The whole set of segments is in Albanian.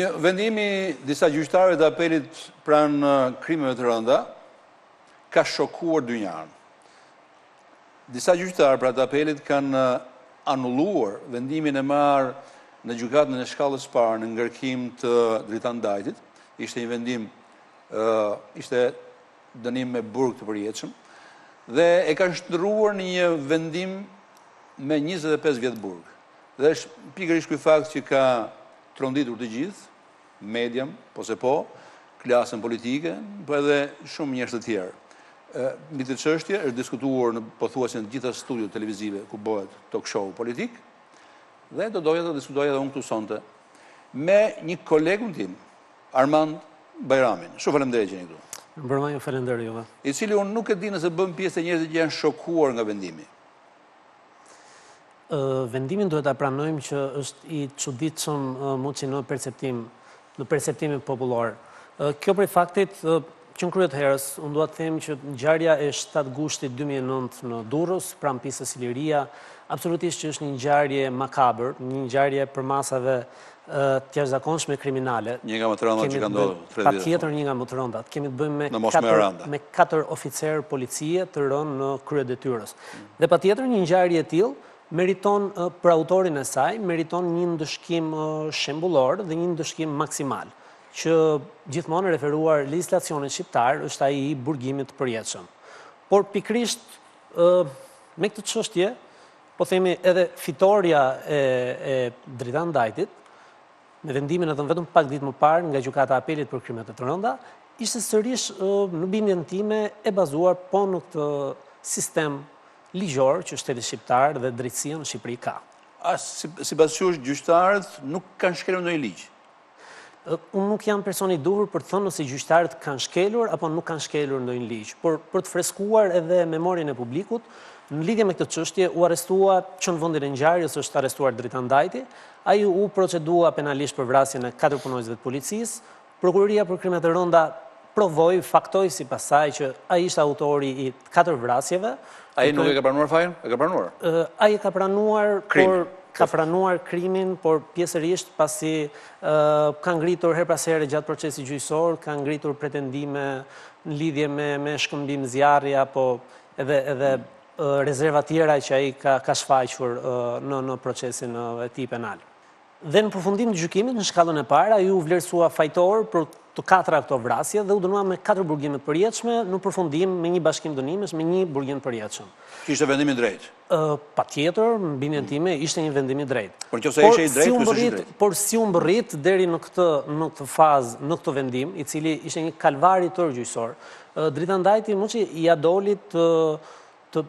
Një vendimi disa gjyqtarëve të apelit pranë krimeve të rënda ka shokuar dynjan. Disa gjyqtarë pra të apelit kanë anulluar vendimin e marrë në gjykatën e shkallës parë në ngarkim të Dritan Dajtit. Ishte një vendim, ishte dënim me burg të përjetshëm dhe e kanë shndërruar në një vendim me 25 vjet burg. Dhe është pikërisht ky fakt që ka tronditur të gjithë, median, po se po, klasën politike, po edhe shumë njerëz të tjerë. Mbi të çështje është diskutuar në pothuajse në gjitha studiot televizive ku bëhet talk show politik dhe do doja të diskutoja edhe unë këtu sonte me një kolegun tim, Armand Bajramin. Shumë faleminderit që jeni këtu. Bërmaj, falenderoj juve. I cili unë nuk e di nëse bën pjesë e njerëzve që janë shokuar nga vendimi. Vendimin duhet ta pranojmë që është i çuditshëm muçi në perceptimin popullor. Kjo prej faktit që në kryet herës, unë dua të them që ngjarja e 7 gushtit 2009 në Durrës, pranë pistës Iliria, absolutisht që është një ngjarje makabër, një ngjarje për masave të jashtëzakonshme kriminale. Një nga më të rëndat që ka ndodhur 3 vjet. Patjetër një nga më të rëndat. Kemi të bëjmë me 4 oficerë policie të rënë në krye detyrës. Dhe patjetër një ngjarje e tillë meriton për autorin e saj, meriton një ndëshkim shembullor dhe një ndëshkim maksimal, që gjithmonë referuar legjislacionit shqiptar është ai i burgimit të përjetshëm. Por pikrisht me këtë çështje, po themi edhe fitoria e Dritan Dajtit, me vendimin e dhënë vetëm pak ditë më parë nga Gjykata e Apelit për krimet e të rënda, ishte sërish në bindjen time e bazuar po në këtë sistem ligjor që shteti shqiptar dhe drejtësia në Shqipëri ka. Sipas jush gjyqtarët nuk kanë shkelur ndonjë ligj. Unë nuk jam person i duhur për të thënë nëse gjyqtarët kanë shkelur apo nuk kanë shkelur ndonjë ligj, por për të freskuar edhe memorien e publikut, në lidhje me këtë çështje u arrestua që në vendin e ngjarjes është arrestuar Dritan Dajti, ai u procedua penalisht për vrasjen e 4 punonjësve të policisë, prokuroria për krimet e rënda faktoi sipas saj që ai ishte autori i 4 vrasjeve. Ai nuk e ka pranuar fajin? E ka pranuar? Ai e ka pranuar, por ka pranuar krimin, por pjesërisht pasi ka ngritur her pas here gjatë procesit gjyqësor, ka ngritur pretendime në lidhje me shkëmbim zjarri apo edhe rezerva tjera që ai ka shfaqur në procesin e tij penal. Dhe në përfundim të gjykimit në shkallën e parë ai u vlerësua fajtor për të 4 këto vrasje dhe u dënua me 4 burgime të përjetshme, në përfundim me një bashkim dënimesh me 1 burgim të përjetshëm. Ishte vendim i drejtë? Patjetër, në bindjen time ishte një vendim i drejtë. Por nëse ishte i drejtë, kush ishte i drejtë? Por si u mbërrit deri në këtë fazë, në këtë vendim, i cili ishte një kalvar i tërë gjyqësor, Dritan Dajti muçi ia doli të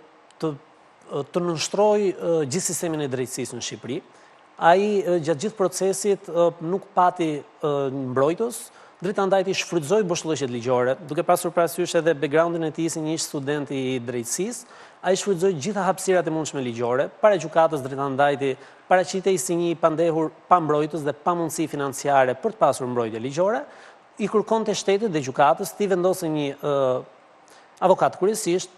nënshtrojë gjithë sistemin e drejtësisë në Shqipëri. Ai gjatë gjithë procesit nuk pati mbrojtës. Dritan Dajti shfrytëzoi boshllëqjet ligjore, duke pasur parasysh edhe backgroundin e tij si një student i drejtësisë. Ai shfrytëzoi gjitha hapësirat e mundshme ligjore. Para gjykatës Dritan Dajti paraqitej si një i pandehur pa mbrojtës dhe pa mundësi financiare për të pasur mbrojtje ligjore. I kërkonte shtetit dhe gjykatës të vendosë një avokat kryesisht.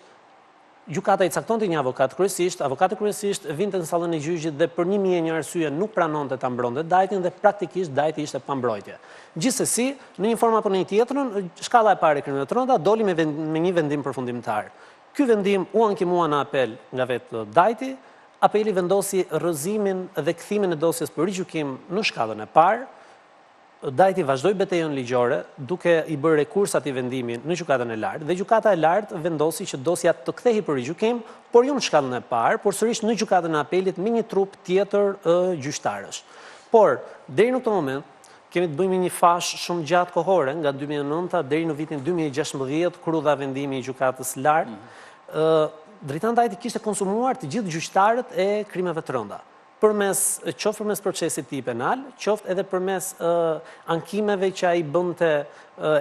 Gjykata i caktonte një avokat kryesisht, avokati kryesisht vinte në sallën e gjyqit dhe për 1001 arsye nuk pranonte ta mbronte Dajtin dhe praktikisht Dajti ishte pa mbrojtje. Gjithsesi, në një formë apo në një tjetrën, shkalla e parë e krimeve të rënda doli me një vendim përfundimtar. Ky vendim u ankimua në apel nga vetë Dajti, apeli vendosi rrëzimin dhe kthimin e dosjes për rigjykim në shkallën e parë. Dajti vazhdoi betejën ligjore duke i bërë rekurs atij vendimi në Gjykatën e Lartë dhe Gjykata e Lartë vendosi që dosja të kthehej për rigjykim, por jo në shkallën e parë, por sërish në Gjykatën e Apelit me një trup tjetër gjyqtarësh. Por deri në këtë moment kemi të bëjmë një fash shumë gjatë kohore, nga 2009 deri në vitin 2016, kur u dha vendimi i Gjykatës Lartë. Dritan Dajti kishte konsumuar të gjithë gjyqtarët e krimeve të rënda. Qoftë përmes procesit të tij penal, qoftë edhe përmes ankimeve që ai bënte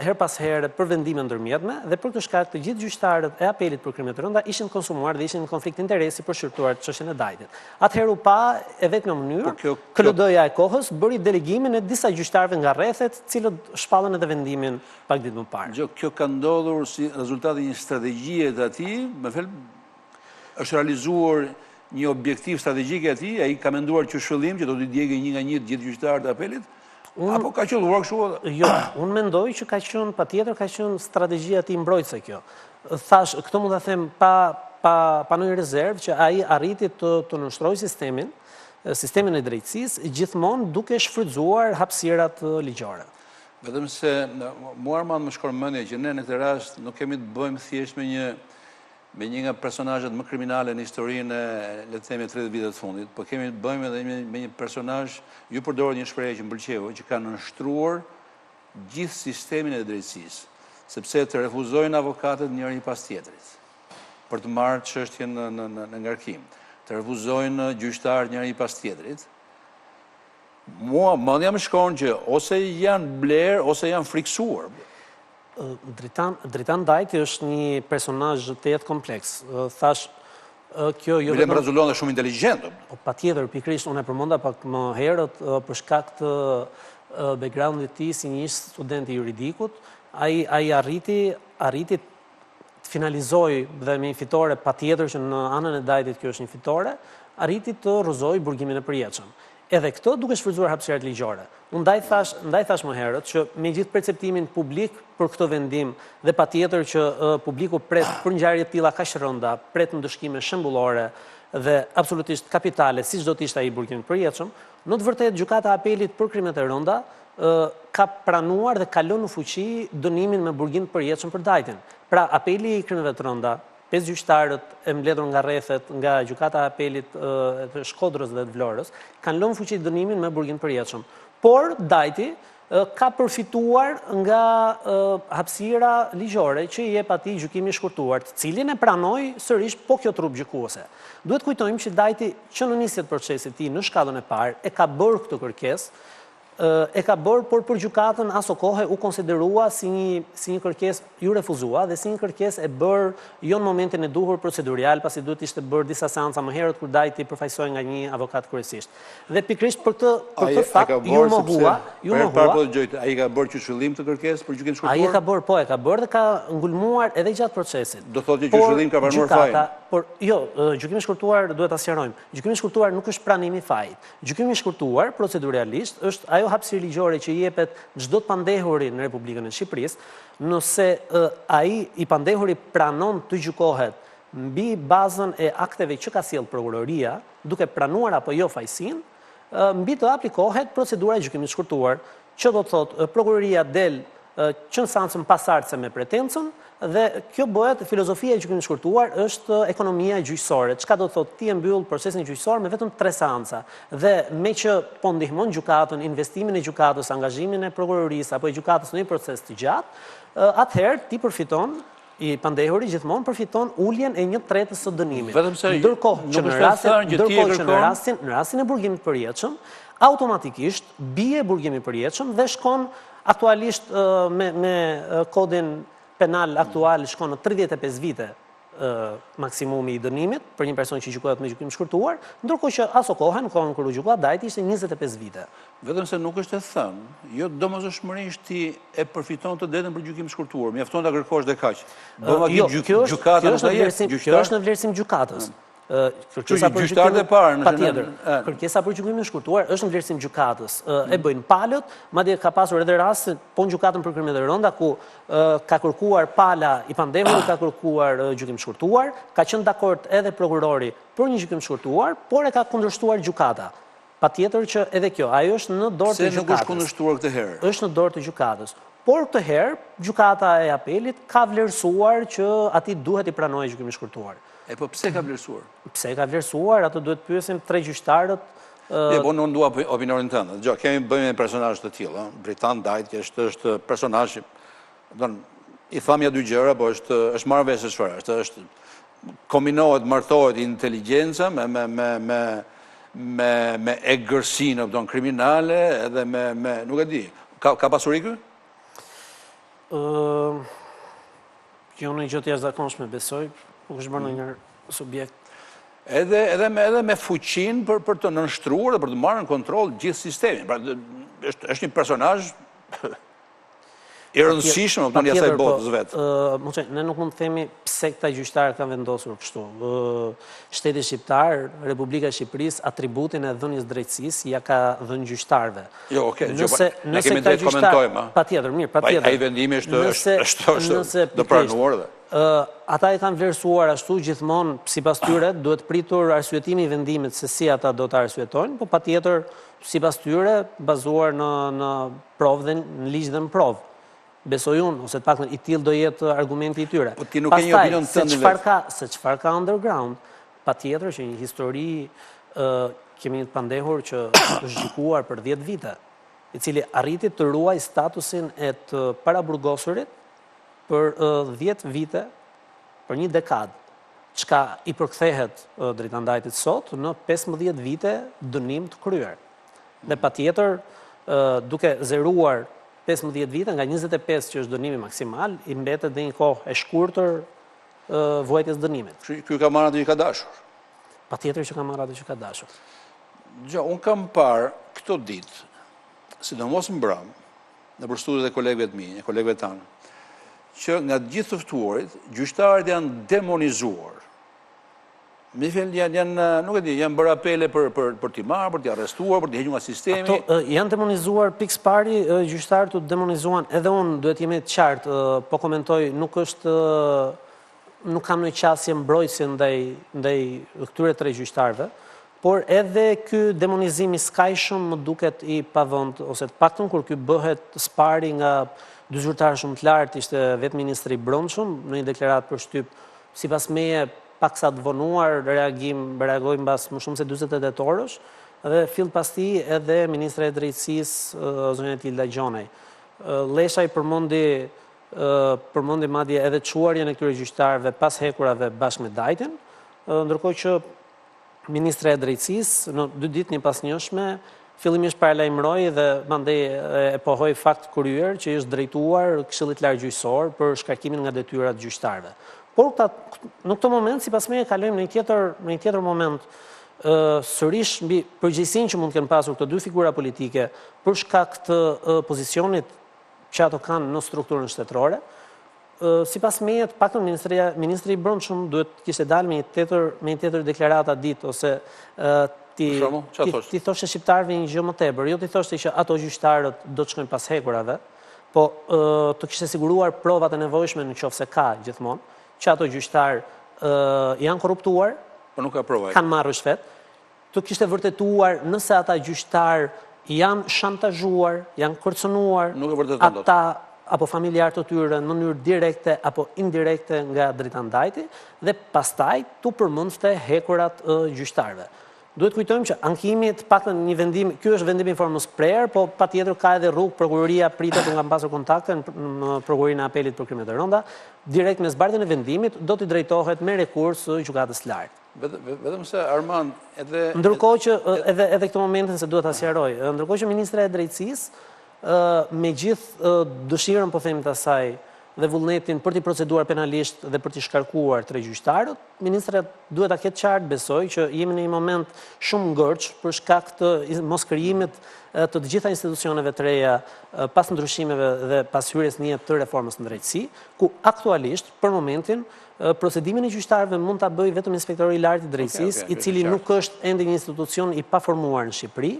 her pas here për vendime ndërmjetme dhe për këtë shkak të gjithë gjyqtarët e apelit për krime të rënda ishin konsumuar dhe ishin në konflikt interesi për shqyrtuar çështjen e Dajtit. Atëherë u pa e vetëm mënyrë KLD-ja e kohës bëri delegimin e disa gjyqtarëve nga rrethet, cilët shpallën edhe vendimin pak ditë më parë. Kjo ka ndodhur si rezultat i një strategjie të atij, me fjalë është realizuar një objektiv strategjik e atij, ai ka menduar që shëllim që do t'i djegë një nga një të gjithë gjyqtarët e apelit, Apo ka qëlluar kështu? Jo, unë mendoj që ka qenë, patjetër ka qenë strategjia e tij mbrojtëse kjo. Thash, këtë mund ta them pa ndonjë rezervë që ai arriti të nënshtrojë sistemin e drejtësisë gjithmonë duke shfrytzuar hapësirat ligjore. Vetëm se mua Armand më shkon mendja që ne në këtë rast nuk kemi të bëjmë thjesht me një nga personazhet më kriminale në historinë e, le të themi, 30 viteve të fundit, por kemi të bëjmë edhe me një personazh, ju përdorët një shprehje që më pëlqeu, që ka nënshtruar gjithë sistemin e drejtësisë, sepse të refuzojnë avokatët njëri pas tjetrit për të marrë çështjen në ngarkim, të refuzojnë gjyqtarët njëri pas tjetrit. Mua mendja më shkon që ose janë blerë ose janë friksuar. Dritan Dajti është një personazh të jetë kompleks. Thash, kjo jo vetëm rrezullon dhe shumë inteligjent. Patjetër, pikërisht unë e përmenda pak më herët për shkak të backgroundit të tij si një student i juridikut, ai arriti të finalizoi dhe me një fitore patjetër që në anën e Dajtit kjo është një fitore, arriti të rrëzojë burgimin e përjetshëm. Edhe këtë duke shfrytzuar hapësirat ligjore. Unë ndaj thash më herët që me gjithë perceptimin publik për këtë vendim dhe patjetër që publiku pret për ngjarje të tilla kaq rënda, pret ndëshkime shembullore dhe absolutisht kapitale, siç do të ishte ai burgimi i përjetshëm, në të vërtetë Gjykata e Apelit për krimet e rënda ka pranuar dhe ka lënë në fuqi dënimin me burgim të përjetshëm për Dajtin. Pra, Apeli i krimeve të rënda, 5 gjyqtarët e mbledhur nga rrethet nga Gjykata e Apelit të Shkodrës dhe të Vlorës kanë lënë fuqi dënimin me burgim të përjetshëm. Por Dajti ka përfituar nga hapësira ligjore që i jep atij gjykimi i shkurtuar, të cilin e pranoi sërish po kjo trup gjykuese. Duhet kujtojmë që Dajti që në nisje të procesit të tij në shkallën e parë e ka bërë këtë kërkesë, por për gjykatën aso kohë u konsiderua si një kërkesë ju refuzua dhe si një kërkesë e bërë jo në momentin e duhur procedurial, pasi duhet ishte bërë disa seanca më herët kur Dajti përfaqësohej nga një avokat kryesisht. Dhe pikërisht për këtë fakt ju mohua. Ai ka bërë qyshëllim të kërkesë për gjykim shkurtuar? Ai e ka bërë dhe ka ngulmuar edhe gjatë procesit. Do thotë që qyshëllim ka pranuar fajin? Por jo, gjykimi i shkurtuar duhet ta sqarojmë. Gjykimi i shkurtuar nuk është pranimi i fajit. Gjykimi i shkurtuar proceduralisht është ajo hapësirë ligjore që i jepet çdo të pandehuri në Republikën e Shqipërisë, nëse ai i pandehuri pranon të gjykohet mbi bazën e akteve që ka sjellë prokuroria, duke pranuar apo jo fajsin, mbi të aplikohet procedura e gjykimit të shkurtuar, që do të thotë prokuroria del që në seancën pasardhëse me pretencën, dhe kjo bëhet filozofia e gjykimit të shkurtuar është ekonomia gjyqësore. Çka do të thotë ti e mbyll procesin gjyqësor me vetëm 3 seanca. Dhe me që po ndihmon gjykatën, investimin e gjykatës, angazhimin e prokurorisë apo e gjykatës në një proces të gjatë, atëherë ti përfiton, i pandehuri gjithmonë përfiton uljen e 1/3 së dënimit. Ndërkohë që në rastin e burgimit të përjetshëm, automatikisht bie burgimi i përjetshëm dhe shkon aktualisht me kodin penal aktual shkon në 35 vite maksimumi i dënimit për një person që gjykohet me gjykim shkurtuar, ndërkohë që aso kohë në kohën kur u gjykua Dajti ishte 25 vite. Vetëm se nuk është e thënë, jo domosdoshmërisht ti e përfiton të drejtën për gjykim shkurtuar, mjafton ta kërkosh dhe kaq. Gjykata nuk ta jep. Kjo është në vlerësim gjykatës. Kërkesa për gjyqtarët e parë, patjetër. Kërkesa për gjykimin e shkurtuar është në vlerësim gjykatës. E bëjnë palët, madje ka pasur edhe raste po në gjykatën për krimet e rënda ku ka kërkuar pala i pandehurit, ka kërkuar gjykim shkurtuar, ka qenë dakord edhe prokurori për një gjykim shkurtuar, por e ka kundërshtuar gjykata. Patjetër që edhe kjo, ajo është në dorë të gjykatës. Se nuk është kundërshtuar këtë herë? Është në dorë të gjykatës. Por këtë herë, Gjykata e Apelit ka vlerësuar që atij duhet i pranojë gjykimin e shkurtuar. Po pse ka vlerësuar? Pse ka vlerësuar? Ato duhet pyesim 3 gjyqtarët. Po unë dua opinionin tënd. Dgjoj, kemi bëjmë me personazhe të tillë, Dritan Dajti është personazh, i thamja 2 gjëra, po është marrë vesh se çfarë është. Kombinohet, martohet inteligjenca me egërsinë kriminale edhe me nuk e di. Ka pasuri ky? Kjo në gjë të jashtëzakonshme besoj. Nuk është bërë në një subjekt. Edhe me fuqinë për të nënshtruar dhe për të marrë në kontroll gjithë sistemin. Pra, është një personazh e rëndësishme në asaj botës vetë. Ne nuk mund të themi pse këta gjyqtarë kanë vendosur kështu. Shteti shqiptar, Republika e Shqipërisë, atributin e dhënies drejtësisë ja ka dhënë gjyqtarëve. Jo, okay, ne kemi drejt të komentojmë. Patjetër, mirë, patjetër. Ai vendimi është të pranuar dhe. Ata i kanë vlerësuar ashtu gjithmonë, sipas tyre, duhet pritur arsyetimi i vendimit se si ata do të arsyetojnë, po patjetër sipas tyre bazuar në provë dhe në ligj dhe në provë. Besoj unë, ose të paktën i tillë do jetë argumenti i tyre. Po ti nuk ke një opinion tënd vetë. Se çfarë ka underground, patjetër që një histori kemi të pandehur që është gjykuar për 10 vite, i cili arriti të ruaj statusin e të paraburgosurit për 10 vite, për një dekadë, çka i përkthehet Dritan Dajtit sot në 15 vite dënim të kryer. Dhe patjetër, duke zeruar 15 vite, nga 25 që është dënimi maksimal, i mbetet dhe një kohë e shkurtër vuajtjes dënimit. Ky ka marrë atë që ka dashur. Patjetër që ka marrë atë që ka dashur. Unë kam parë këto ditë, sidomos në Bram, në për studiet e kolegëve të mi, e kolegëve tanë, që nga gjithë të ftuarit, gjyqtarët janë demonizuar. Me fjalë nuk e di, janë bërë apele për t'i marrë, për t'i arrestuar, për t'i hequr nga sistemi. Ato janë demonizuar pikës pari, gjyqtarët u demonizuan, edhe unë duhet jemi të qartë, po komentoj, nuk kam në qasje mbrojtëse ndaj këtyre 3 gjyqtarëve, por edhe ky demonizim i skajshëm më duket i pavënd, ose të paktën kur ky bëhet spari nga dy zyrtarë shumë të lartë, ishte vetë ministri i brendshëm në një deklaratë për shtyp, sipas meje paksa të vonuar, reagoi mbas më shumë se 48 orësh, dhe fill pas tij edhe ministra e drejtësisë zonja Tilda Gjonej. Lesha i përmendi madje edhe çuarjen e këtyre gjyqtarëve pas hekurave bashkë me Dajtin, ndërkohë që ministra e drejtësisë në 2 ditë një pasnjëshme fillimisht paralajmëroi dhe mandej e pohoi fakt kryer që është drejtuar Këshillit Lartë Gjyqësor për shkarkimin nga detyrat gjyqtarëve. Por në këtë moment, sipas meje, kalojmë në një tjetër moment, sërish mbi përgjegjësinë që mund të kenë pasur këto 2 figura politike për shkak të pozicionit që ato kanë në strukturën shtetërore. Sipas meje, të paktën ministri i brendshëm duhet kishte dalë me një tjetër deklarata ditë ose ti thoshte shqiptarëve një gjë më tepër, jo ti thoshte që ato gjyqtarët do të shkojnë pas hekurave, po të kishte siguruar provat e nevojshme nëse ka gjithmonë, që ato gjyqtarë janë korruptuar, po nuk ka prova. Kanë marrë shfet, të kishte vërtetuar nëse ata gjyqtarë janë shantazhuar, janë kërcënuar, ata apo familjarët të tyre në mënyrë direkte apo indirekte nga Dritan Dajti, dhe pastaj tu përmendste hekurat gjyqtarëve. Duhet kujtojmë që ankimi të paktën një vendim, ky është vendimi në formës prerë, po patjetër ka edhe rrugë, prokuroria pritet të nga pasur kontakte në prokurorinë e apelit për krimet e rënda, direkt me zbardhjen e vendimit do t'i drejtohet me rekurs Gjykatës Lartë. Vetëm se Armand edhe ndërkohë që edhe këtë momentin se duhet ta sqaroj, ndërkohë që ministra e drejtësisë me gjithë dëshirën po themi të asaj dhe vullnetin për t'i proceduar penalisht dhe për t'i shkarkuar 3 gjyqtarët, ministra duhet ta ketë qartë, besoj, që jemi në një moment shumë ngërç për shkak të moskrijimit të gjitha institucioneve të reja pas ndryshimeve dhe pas hyrjes në jetë të reformës në drejtësi, ku aktualisht, për momentin, procedimin e gjyqtarëve mund ta bëjë vetëm Inspektori i Lartë i Drejtësisë, i cili nuk është ende një institucion i paformuar në Shqipëri,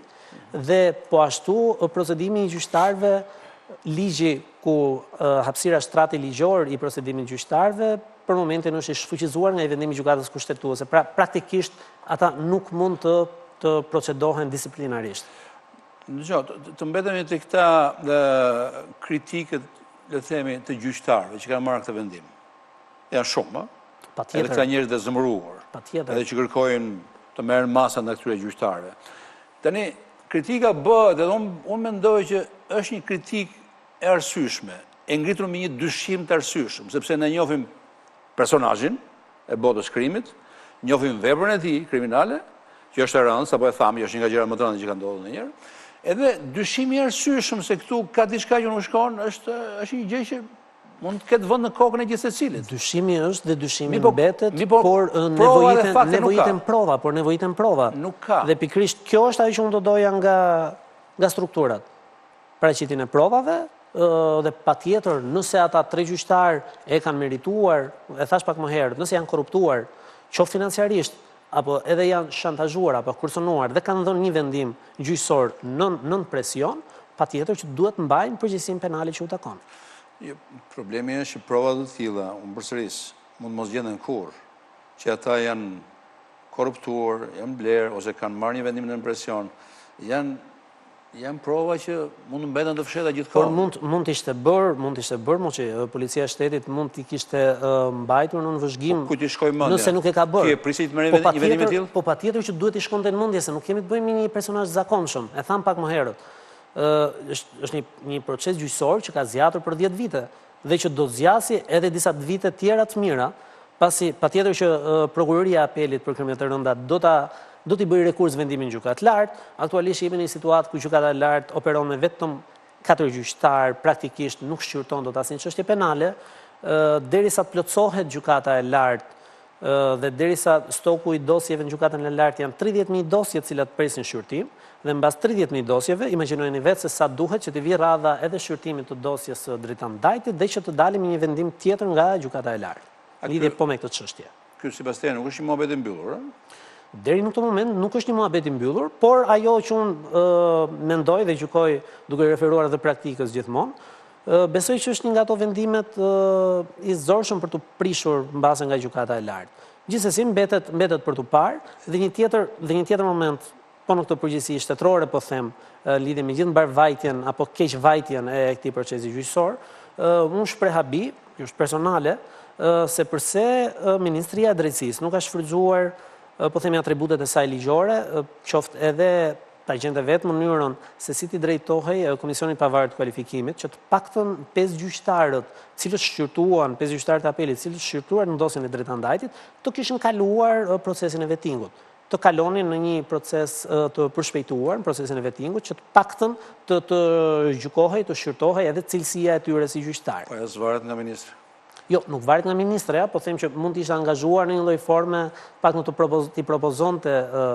dhe po ashtu procedimi i gjyqtarëve, ligji ku hapësira shtrati ligjor i procedimit gjyqtarëve për momentin është i shfuqizuar nga i vendimi i gjykatës kushtetuese. Pra praktikisht ata nuk mund të procedohen disiplinarisht. Të mbetemi te këta kritikët, le të themi, të gjyqtarëve që kanë marrë këtë vendim. Janë shumë, edhe këta njerëz të zëmëruar, edhe që kërkojnë të merren masa nga këtyre gjyqtarëve. Tani kritika bëhet, edhe unë mendoj që është një kritikë e arsyeshme, e ngritur me një dyshim të arsyeshëm, sepse ne njohim personazhin e botës krimit, njohim veprën e tij kriminale, që është e rëndë, sapo e thamë, që është një nga gjërat më të rënda që kanë ndodhur ndonjëherë. Edhe dyshimi i arsyeshëm se këtu ka diçka që nuk shkon, është një gjë që mund të ketë vend në kokën e gjithë secilit. Dyshimi është dhe dyshimi mbetet, por nevojiten prova. Nuk ka. Dhe pikërisht kjo është ajo që unë do doja nga strukturat. Paraqitjen e provave dhe patjetër nëse ata 3 gjyqtar e kanë merituar, e thash pak më herët, nëse janë korruptuar, qoftë financiarisht, apo edhe janë shantazhuar apo kursonuar dhe kanë dhënë një vendim gjyqësor nën presion, patjetër që duhet mbajnë përgjegjësinë penale që u takon. Jo, problemi është që provat të tilla, unë përsëris, mund mos gjenden kurrë, që ata janë korruptuar, janë blerë ose kanë marrë një vendim nën presion, janë prova që mund të mbeten të fshehta gjithkohë. Por mund të ishte bërë, mo që policia e shtetit mund t'i kishte mbajtur në vëzhgim. Ku t'i shkoj mendja? Nëse nuk e ka bërë. Ti e prisi të merrë një vendim të tillë? Po patjetër që duhet t'i shkonte në mendje, se nuk kemi të bëjmë me një personazh zakonshëm. E tham pak më herët. Është një proces gjyqësor që ka zgjatur për 10 vite dhe që do zgjasi edhe disa vite tjera të mira, pasi patjetër që prokuroria e apelit për krimet e rënda do t'i bëjë rekurs vendimin gjykatë lartë. Aktualisht jemi në një situatë ku gjykata e lartë operon me vetëm 4 gjyqtar, praktikisht nuk shqyrton dot asnjë çështje penale, derisa plotësohet gjykata e lartë dhe derisa stoku i dosjeve në gjykatën e lartë janë 30.000 dosje të cilat presin shqyrtim, dhe mbas 30.000 dosjeve, imagjinojeni vetë se sa duhet që të vi radha edhe shqyrtimit të dosjes së Dritan Dajtit dhe që të dalim një vendim tjetër nga gjykata e lartë. Lidhje po me këtë çështje. Ky Sipas nuk është një muhabet i mbyllur, Deri në këtë moment nuk është një muhabet i mbyllur, por ajo që unë mendoj dhe gjykoj duke referuar edhe praktikës gjithmonë, besoj që është një nga ato vendimet i zorshëm për të prishur mbase nga gjykata e lartë. Gjithsesi mbetet për të parë dhe një tjetër moment, po në këtë përgjithësi shtetërore po them, lidhje me gjithë mbarvajtjen apo keqvajtjen e këtij procesi gjyqësor, unë shpreh habi, që është personale, se përse Ministria e Drejtësisë nuk ka shfrytzuar po themi atributet e saj ligjore, qoftë edhe ta gjente vetë mënyrën se si t'i drejtohej Komisionit Pavarur të Kualifikimit, që të paktën 5 gjyqtarët, cilët shqyrtuan, 5 gjyqtarët e apelit, cilët shqyrtuar në dosjen e Dritan Dajtit, të kishin kaluar procesin e vettingut. Të kalonin në një proces të përshpejtuar, në procesin e vettingut, që të paktën të gjykohej, të shqyrtohej edhe cilësia e tyre si gjyqtar. Po as varet nga ministri. Jo, nuk varet nga ministre, po them që mund të ishte angazhuar në një lloj forme, pak në t'i propozonte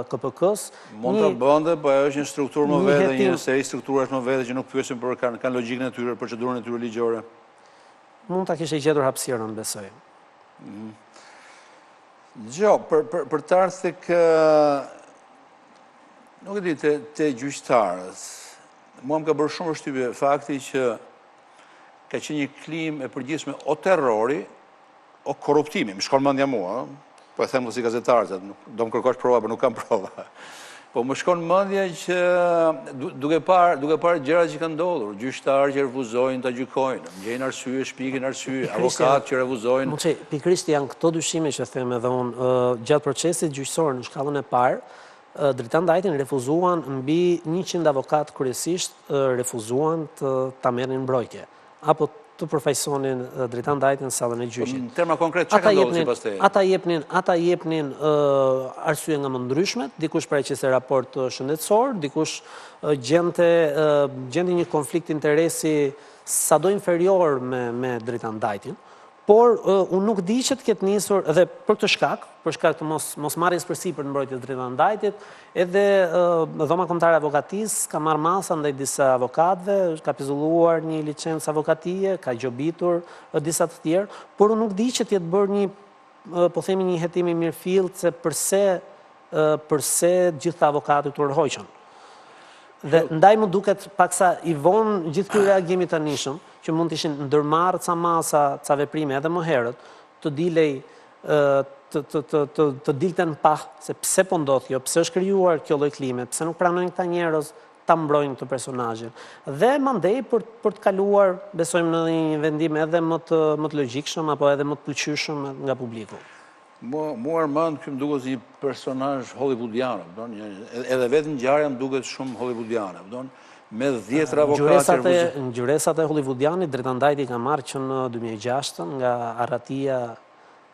KPK-s. Mund të bënte, po ajo është një strukturë më vete, një seri strukturash më vete që nuk pyesin për kanë logjikën e tyre, procedurën e tyre ligjore. Mund ta kishte gjetur hapësirën, besoj. Jo, për të ardhur tek nuk e di te gjyqtarët. Mua më ka bërë shumë vështirë fakti që ka qenë një klimë e përgjithshme o terrori, o korruptimi. Më shkon mendja mua, po e them si gazetarët, do më kërkosh prova, por nuk kam prova. Po më shkon mendja që duke parë gjërat që kanë ndodhur, gjyqtarë që refuzojnë ta gjykojnë, gjejnë arsye, shpikin arsye, avokatë që refuzojnë. Muçi, pikërisht janë këto dyshime që them edhe unë, gjatë procesit gjyqësor në shkallën e parë, Dritan Dajtin refuzuan mbi 100 avokatë kryesisht refuzuan ta merrnin mbrojtje apo të përfaqësonin Dritan Dajtin në sallën e gjyqit. Në terma konkret, çka ka ndodhur sipas teje? Ata jepnin arsye nga më ndryshmet, dikush paraqiste raport shëndetësor, dikush gjente një konflikt interesi sado inferior me Dritan Dajtin, por unë nuk di që të ketë nisur edhe për këtë shkak, për shkak të mos marrjes përsipër në mbrojtje të Dritan Dajtit, edhe dhoma kombëtare e avokatisë ka marrë masa ndaj disa avokatëve, ka pizulluar një licencë avokatie, ka gjobitur disa të tjerë, por unë nuk di që të jetë bërë një, po themi një hetim i mirëfillt se përse gjithë avokatët u rrhoqën. Dhe ndaj më duket paksa i vonë gjithë ky reagimi tanishëm, që mund të ishin ndërmarrë ca masa, ca veprime edhe më herët, të dilej të dilten pa se pse po ndodh kjo, pse është krijuar kjo lloj klime, pse nuk pranojnë këta njerëz ta mbrojnë këtë personazhin. Dhe mandej për të kaluar, besojmë në një vendim edhe më të logjikshëm apo edhe më të pëlqyeshëm nga publiku. Mua Armand ky më duket si një personazh hollywoodian, edhe vetë ngjarja më duket shumë hollywoodiane, me 10 avokatë. Në gjyresat e hollywoodianit, Dritan Dajti ka marrë që në 2006 nga Arratia,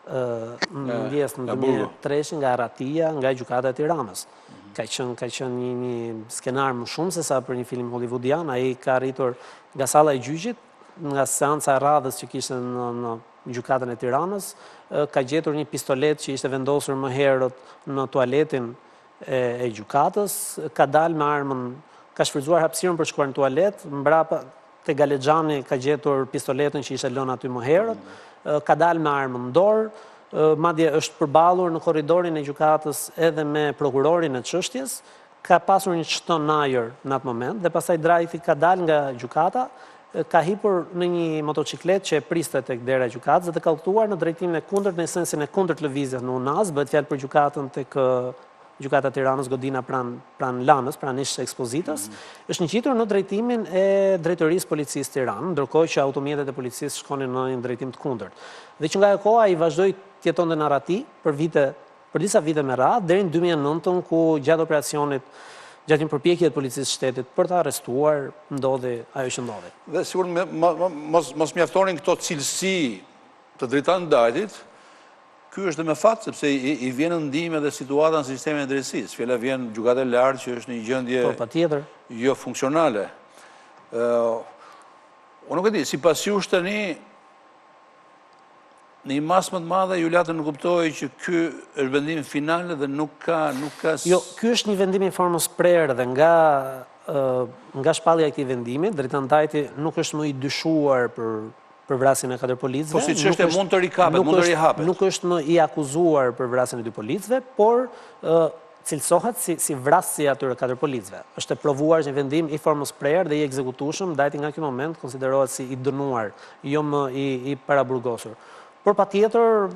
në 2003 nga Arratia, nga Gjykata e Tiranës. Ka qenë një skenar më shumë se sa për një film hollywoodian, ai ka arritur nga salla e gjyqit, nga seanca e radhës që kishte në Gjykatën e Tiranës, ka gjetur një pistolet që ishte vendosur më herët në tualetin e gjykatës, ka dalë me armën, ka shfrytzuar hapësirën për shkuar në tualet, mbrapa te Galexhani ka gjetur pistoletën që ishte lënë aty më herët, ka dalë me armë në dorë, madje është përballur në korridorin e gjykatës edhe me prokurorin e çështjes, ka pasur një çton ajër në atë moment dhe pastaj Dajti ka dalë nga gjykata, ka hipur në një motociklet që e priste tek dera e gjykatës dhe ka udhëtuar në drejtimin e kundërt, në esensin e kundërt lëvizjes në Unaz, bëhet fjalë për gjykatën tek Gjykata Tiranës, godina pran Lanës, pranë ekspozitës, është ngjitur në drejtimin e drejtorisë policisë Tiranë, ndërkohë që automjetet e policisë shkonin në një drejtim të kundërt. Dhe që nga e koha ai vazhdoi të jetonte në Arati për disa vite me radhë deri në 2009 ku gjatë operacionit, gjatë një përpjekje të policisë shtetit për ta arrestuar, ndodhi ajo që ndodhi. Dhe sigurisht mos mjaftonin këto cilësi të Dritan Dajtit. Ky është dhe me fat, sepse i vjen në ndihmë edhe situata në sistemin e drejtësisë. Fjala vjen Gjykata e Lartë që është në një gjendje patjetër jo funksionale. Unë nuk e di, sipas jush tani në një masë më të madhe ju latë në kuptoj që ky është vendimi final dhe nuk ka Jo, ky është një vendim i formës prerë dhe nga shpallja e këtij vendimi, Dritan Dajti nuk është më i dyshuar për vrasjen e 4 policëve. Po si çështja mund të rikapet, mund të rihapet. Nuk është më i akuzuar për vrasjen e 2 policëve, por cilësohet si vrasja e atyre 4 policëve. Është e provuar një vendim i formës prerë dhe i ekzekutueshëm, Dajti nga ky moment konsiderohet si i dënuar, jo më i paraburgosur. Por patjetër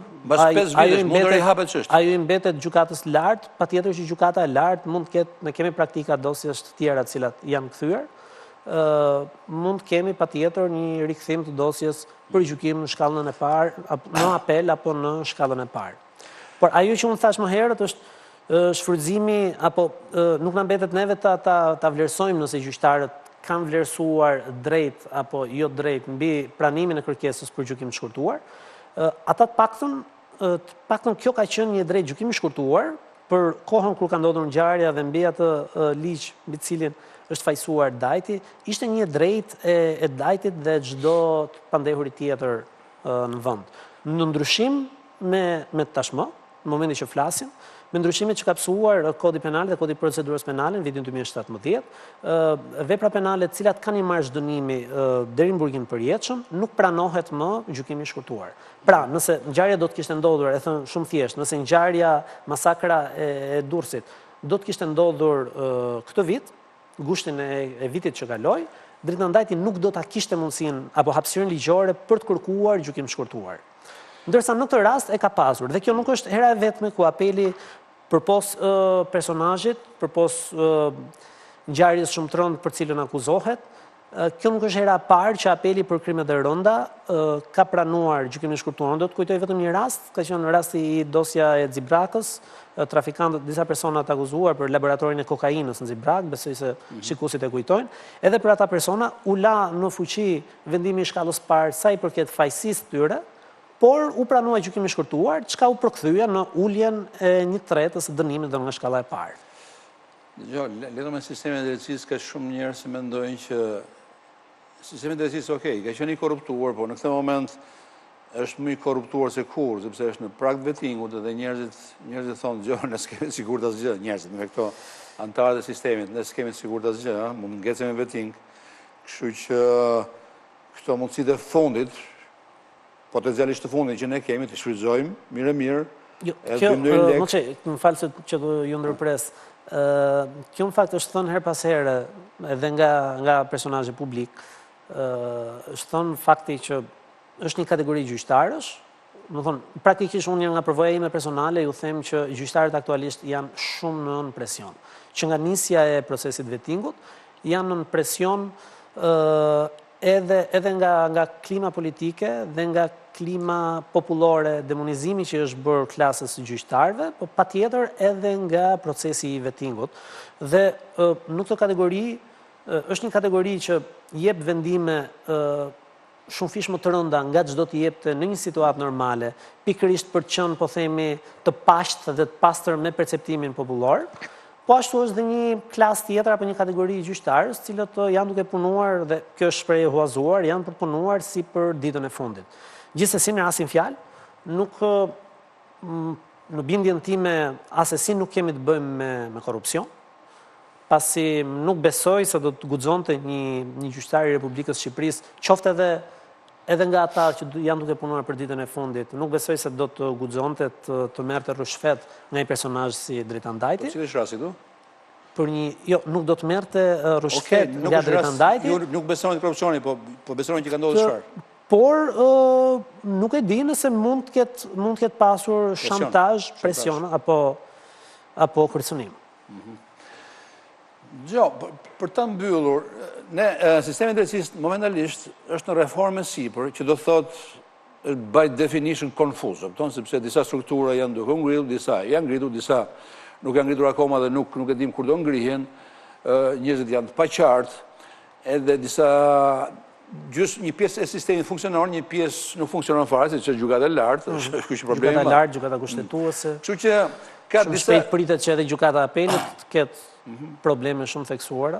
ajo i mbetet gjykatës lartë, patjetër që gjykata e lartë mund të ketë, ne kemi praktika dosjes të tjera të cilat janë kthyer, mund kemi patjetër një rikthim të dosjes për gjykim në shkallën e parë, në apel apo në shkallën e parë. Por ajo që unë thash më herët është shfrytëzimi apo nuk na mbetet neve ta vlerësojmë nëse gjyqtarët kanë vlerësuar drejt apo jo drejt mbi pranimin e kërkesës për gjykim të shkurtuar. Ata të paktën kjo ka qenë një drejt gjykimi i shkurtuar për kohën kur ka ndodhur ngjarja dhe mbi atë ligj mbi cilin është fajsuar Dajti, ishte një drejt e Dajtit dhe çdo të pandehurit tjetër në vend. Në ndryshim me tashmë, në momentin që flasim, me ndryshimet që ka pësuar Kodi Penal dhe Kodi Procedurës Penale në vitin 2017, vepra penale të cilat kanë një marrë dënimi deri në burgim përjetshëm, nuk pranohet më gjykimi i shkurtuar. Pra, nëse ngjarja do të kishte ndodhur, e thënë shumë thjesht, nëse ngjarja masakra e Durrësit do të kishte ndodhur këtë vit, gushtin e vitit që kaloi, Dritan Dajti nuk do ta kishte mundësinë apo hapësirën ligjore për të kërkuar gjykim të shkurtuar. Ndërsa në këtë rast e ka pasur, dhe kjo nuk është hera e vetme ku apeli përpos personazhit, përpos ngjarjes shumë të rëndë për cilën akuzohet, kjo nuk është hera e parë që apeli për krimet e rënda ka pranuar gjykimin e shkurtuar. Do të kujtoj vetëm një rast, ka qenë rasti i dosja e Xibrakës, trafikantët, disa persona të akuzuar për laboratorin e kokainës në Xibrak, besoj se shikuesit e kujtojnë, edhe për ata persona u la në fuqi vendimi i shkallës parë sa i përket fajësisë tyre, por u pranua gjykimi i shkurtuar, çka u përkthye në uljen e 1/3 të dënimit nga shkalla e parë. Lidhur me sistemin e drejtësisë, ka shumë njerëz që mendojnë që sistemi i drejtësisë ka qenë i korruptuar, por në këtë moment është më i korruptuar se kur, sepse është në prag vettingut dhe njerëzit thonë, "Jo, ne s'kemi sigurt asgjë", njerëzit me këto antarët e sistemit, ne s'kemi sigurt asgjë, mund të ngecemi vetting. Kështu që këto mundësitë e fundit, potencialisht të fundit që ne kemi të shfrytëzojmë mirë. Më falë se që ju ndërpres. Kjo në fakt është thënë her pas here edhe nga personazhe publik, është thënë fakti që është një kategori gjyqtarësh, më thonë, praktikisht unë jam nga përvoja ime personale, ju them që gjyqtarët aktualisht janë shumë në presion. Që nga nisja e procesit vettingut, janë në presion edhe nga klima politike dhe nga klima popullore, demonizimi që është bërë klasës së gjyqtarëve, po patjetër edhe nga procesi i vettingut. Dhe në këtë kategori është një kategori që jep vendime shumë më të rënda nga çdo të jepte në një situatë normale, pikërisht për të qenë, po themi, të pashtë dhe të pastër me perceptimin popullor. Po ashtu është dhe një klasë tjetër apo një kategori gjyqtarës, cilët janë duke punuar dhe kjo është shprehje huazuar, janë për punuar si për ditën e fundit. Gjithsesi në asnjë fjalë, nuk në bindjen time asesi nuk kemi të bëjmë me korrupsion. pasi nuk besoj se do të guxonte një gjyqtar i Republikës Shqipërisë, qoftë edhe nga ata që janë duke punuar për ditën e fundit, nuk besoj se do të guxonte të merrte rrushfet nga një personazh si Dritan Dajti. Po cili është rasti këtu? Jo, nuk do të merrte rrushfet nga Dritan Dajti. Ju nuk besoni të korrupsioni, po besoni që ka ndodhur çfarë? Por nuk e di nëse mund të ketë pasur shantazh, presion apo kërcënim. Jo, për të mbyllur, sistemi drejtësisë momentalisht është në reformë sipër, që do thotë by definition confuse, sepse disa struktura janë duke ngritur, disa janë ngritur, disa nuk janë ngritur akoma dhe nuk e dim kur do ngrihen, njerëzit janë të paqartë, edhe disa një pjesë e sistemit funksionon, një pjesë nuk funksionon fare, siç është gjykata e lartë, është problemi. Gjykata e lartë, gjykata kushtetuese. Kështu që ka shumë disa shpejt pritet që edhe gjykata e apelit ketë probleme shumë theksuara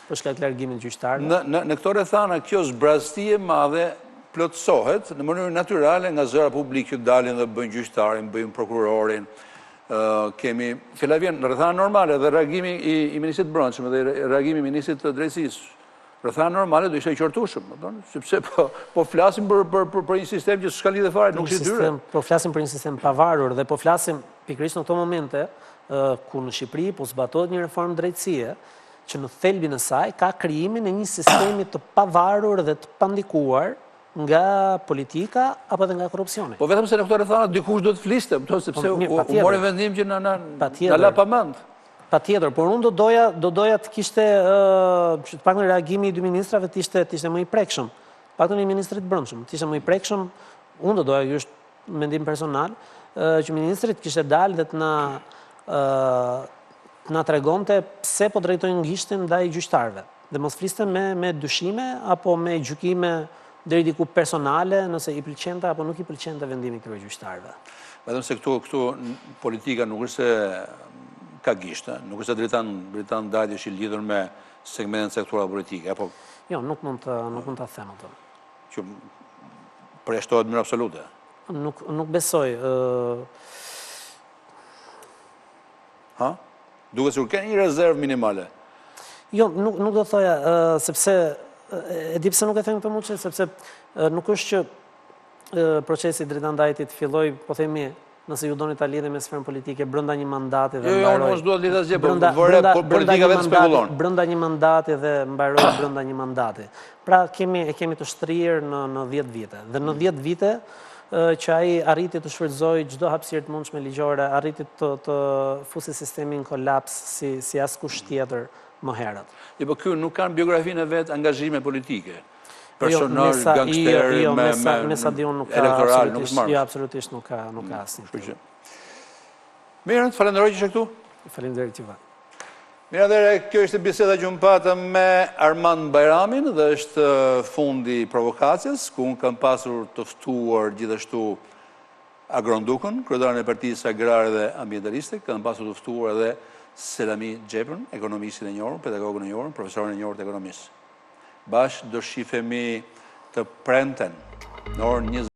për shkak të largimit gjyqtarëve. Në këto rrethana kjo zbraztie e madhe plotësohet në mënyrë natyrale nga zëra publik që dalin dhe bëjnë gjyqtarin, bëjnë prokurorin. Kemi vjen në rrethana normale dhe reagimi i ministrit të Brendshëm dhe reagimi i ministrit të Drejtësisë. Rrethana normale do ishte i qortueshëm, sepse po flasim për një sistem që s'ka lidhje fare, nuk është dyre. Po flasim për një sistem pavarur dhe po flasim pikërisht në këto momente ku në Shqipëri po zbatohet një reformë drejtësie që në thelbin e saj ka krijimin e një sistemi të pavarur dhe të pandikuar nga politika apo edhe nga korrupsioni. Po vetëm se në këto rrethana dikush do të fliste, sepse u mori vendim që na la pamend. Patjetër, por unë do doja të kishte që të paktën reagimi i dy ministrave të ishte më i prekshëm. Paktën i ministrit të Brendshëm, të ishte më i prekshëm, unë do doja, ky është mendim personal, që ministrit kishte dalë dhe të na tregonte pse po drejtojnë gishtin ndaj gjyqtarëve. Dhe mos fliste me dyshime apo me gjykime deri diku personale, nëse i pëlqente apo nuk i pëlqente vendimi i këtyre gjyqtarëve. Vetëm se këtu politika nuk është se ka gishtë, nuk është se Dritan Dajti është i lidhur me segmentin sektoral politike, apo? Jo, nuk mund ta them atë. Që përjashtohet në mënyrë absolute. Nuk besoj. Ha? Duke sikur ka një rezervë minimale. Jo, nuk do thoja, sepse e di pse nuk e them këtë muçi, sepse nuk është që procesi Dritan Dajtit filloi, po themi, nëse ju doni ta lidhni me sferën politike brenda një mandati dhe mbaroi. Jo, mos duhet lidhë asgjë, por politika vetë spekulon. Brenda një mandati dhe mbaroi brenda një mandati. Pra kemi të shtrirë në 10 vite. Dhe në 10 vite që ai arriti të shfrytëzojë çdo hapësirë të mundshme ligjore, arriti të fusi sistemin kolaps si askush tjetër më herët. Jo, po ky nuk kanë biografinë e vet angazhime politike. Personazh gangster me sa diun nuk ka elektoral, nuk është marrë. Jo, absolutisht nuk ka asnjë. Mirë, të falenderoj që ishe këtu. Faleminderit juve. Mirë, atëherë, kjo ishte biseda gjumpata me Armand Bajramin dhe është fundi Provokacijës, ku unë kam pasur të ftuar gjithashtu Agrondukën, kryetarin e Partisë Agrare dhe Ambientaliste, kam pasur të ftuar edhe Selami Xhepën, ekonomistin e njohur, pedagogën e njohur, profesorin e njohur të ekonomisë. Bashkë do shifemi të premten në orën 20.